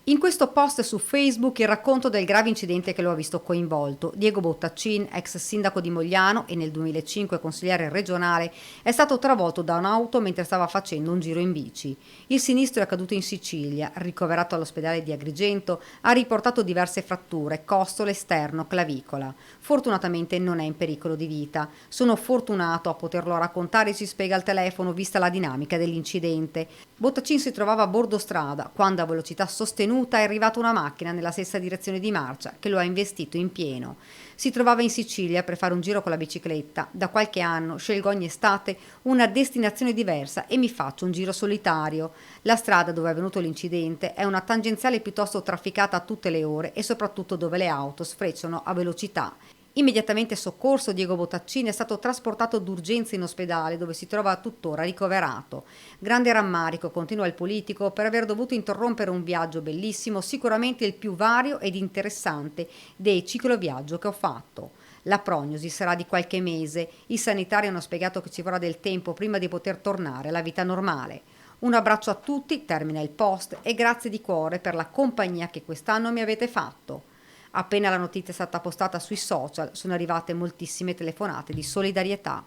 In questo post su Facebook il racconto del grave incidente che lo ha visto coinvolto. Diego Bottaccin, ex sindaco di Mogliano e nel 2005 consigliere regionale, è stato travolto da un'auto mentre stava facendo un giro in bici. Il sinistro è accaduto in Sicilia, ricoverato all'ospedale di Agrigento, ha riportato diverse fratture, costole, sterno, clavicola. Fortunatamente non è in pericolo di vita. Sono fortunato a poterlo raccontare, si spiega al telefono, vista la dinamica dell'incidente. Bottacin si trovava a bordo strada quando a velocità sostenuta è arrivata una macchina nella stessa direzione di marcia che lo ha investito in pieno. Si trovava in Sicilia per fare un giro con la bicicletta. Da qualche anno scelgo ogni estate una destinazione diversa e mi faccio un giro solitario. La strada dove è avvenuto l'incidente è una tangenziale piuttosto trafficata a tutte le ore e soprattutto dove le auto sfrecciano a velocità. Immediatamente soccorso, Diego Bottaccini è stato trasportato d'urgenza in ospedale dove si trova tuttora ricoverato. Grande rammarico, continua il politico, per aver dovuto interrompere un viaggio bellissimo, sicuramente il più vario ed interessante dei cicloviaggio che ho fatto. La prognosi sarà di qualche mese. I sanitari hanno spiegato che ci vorrà del tempo prima di poter tornare alla vita normale. Un abbraccio a tutti, termina il post e grazie di cuore per la compagnia che quest'anno mi avete fatto. Appena la notizia è stata postata sui social, sono arrivate moltissime telefonate di solidarietà.